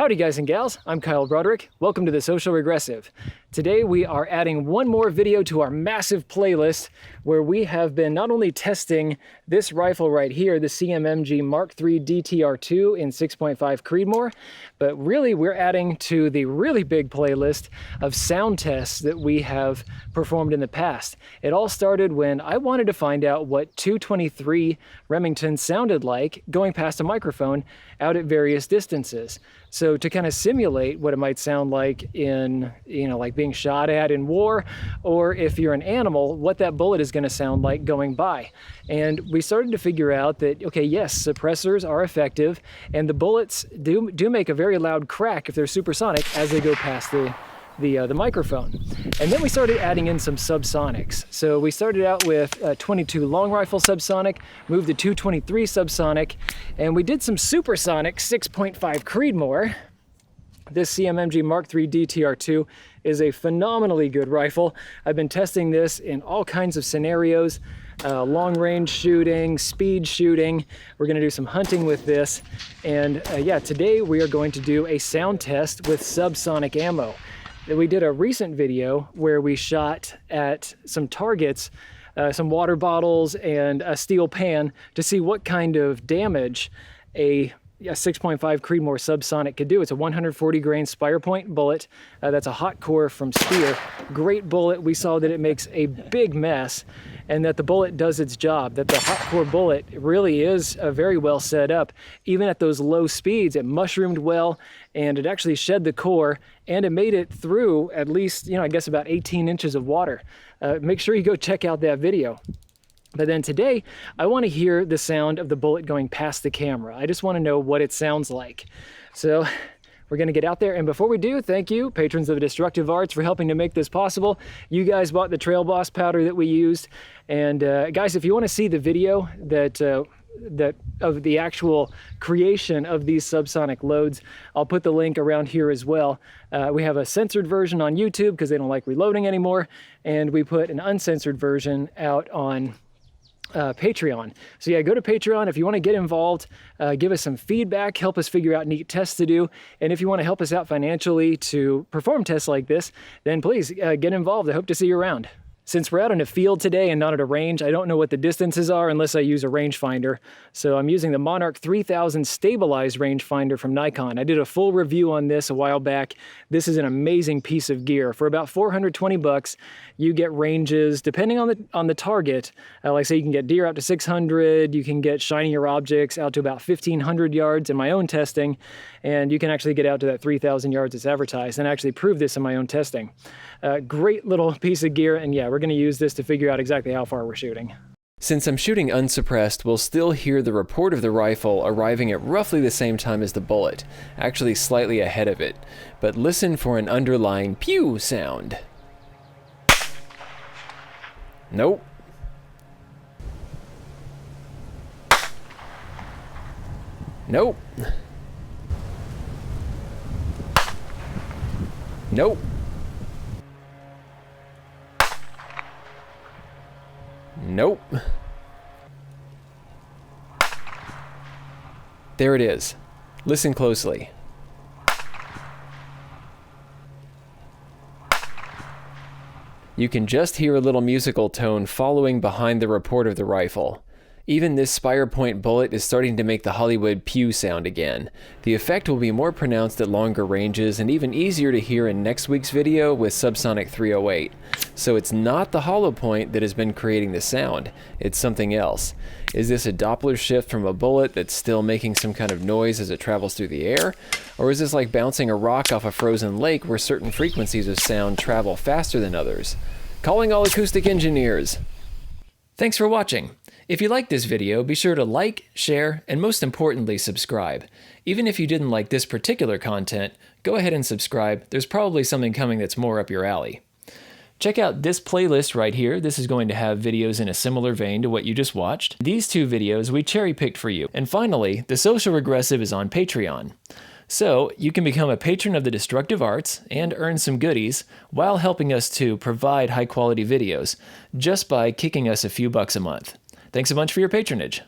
Howdy guys and gals, I'm Kyle Broderick. Welcome to The Social Regressive. Today we are adding one more video to our massive playlist where we have been not only testing this rifle right here, the CMMG Mark III DTR2 in 6.5 Creedmoor, but really we're adding to the really big playlist of sound tests that we have performed in the past. It all started when I wanted to find out what 223 Remington sounded like going past a microphone out at various distances. So to kind of simulate what it might sound like in, like being shot at in war, or if you're an animal, what that bullet is going to sound like going by. And we started to figure out that, okay, yes, suppressors are effective, and the bullets do make a very loud crack if they're supersonic as they go past the microphone. And then we started adding in some subsonics. So we started out with a 22 long rifle subsonic, moved to 223 subsonic, and we did some supersonic 6.5 Creedmoor. This CMMG Mark III DTR2 is a phenomenally good rifle. I've been testing this in all kinds of scenarios, long range shooting, speed shooting. We're gonna do some hunting with this. And yeah, today we are going to do a sound test with subsonic ammo. We did a recent video where we shot at some targets, some water bottles and a steel pan to see what kind of damage a 6.5 Creedmoor subsonic could do. It's a 140 grain Spire Point bullet. That's a hot core from Speer. Great bullet. We saw that it makes a big mess and that the bullet does its job, that the hot core bullet really is very well set up. Even at those low speeds, it mushroomed well and it actually shed the core and it made it through at least, I guess about 18 inches of water. Make sure you go check out that video. But then today, I want to hear the sound of the bullet going past the camera. I just want to know what it sounds like. So we're going to get out there. And before we do, thank you, patrons of Destructive Arts, for helping to make this possible. You guys bought the Trail Boss powder that we used. And guys, if you want to see the video that of the actual creation of these subsonic loads, I'll put the link around here as well. We have a censored version on YouTube because they don't like reloading anymore. And we put an uncensored version out on Patreon. So yeah, go to Patreon if you want to get involved, give us some feedback, help us figure out neat tests to do. And if you want to help us out financially to perform tests like this, then please get involved. I hope to see you around. Since we're out in a field today and not at a range, I don't know what the distances are unless I use a rangefinder. So I'm using the Monarch 3000 stabilized rangefinder from Nikon. I did a full review on this a while back. This is an amazing piece of gear. For about 420 bucks, you get ranges depending on the target. Like I say, you can get deer out to 600, you can get shinier objects out to about 1,500 yards in my own testing, and you can actually get out to that 3,000 yards it's advertised, and I actually proved this in my own testing. Great little piece of gear, and yeah, we're going to use this to figure out exactly how far we're shooting. Since I'm shooting unsuppressed, we'll still hear the report of the rifle arriving at roughly the same time as the bullet, actually slightly ahead of it. But listen for an underlying pew sound. Nope. Nope. Nope. Nope. There it is. Listen closely. You can just hear a little musical tone following behind the report of the rifle. Even this Spire Point bullet is starting to make the Hollywood pew sound again. The effect will be more pronounced at longer ranges and even easier to hear in next week's video with Subsonic 308. So it's not the hollow point that has been creating the sound, it's something else. Is this a Doppler shift from a bullet that's still making some kind of noise as it travels through the air? Or is this like bouncing a rock off a frozen lake where certain frequencies of sound travel faster than others? Calling all acoustic engineers! Thanks for watching. If you liked this video, be sure to like, share, and most importantly, subscribe. Even if you didn't like this particular content, go ahead and subscribe. There's probably something coming that's more up your alley. Check out this playlist right here. This is going to have videos in a similar vein to what you just watched. These two videos we cherry-picked for you. And finally, The Social Regressive is on Patreon. So you can become a patron of the Destructive Arts and earn some goodies while helping us to provide high-quality videos just by kicking us a few bucks a month. Thanks a bunch for your patronage.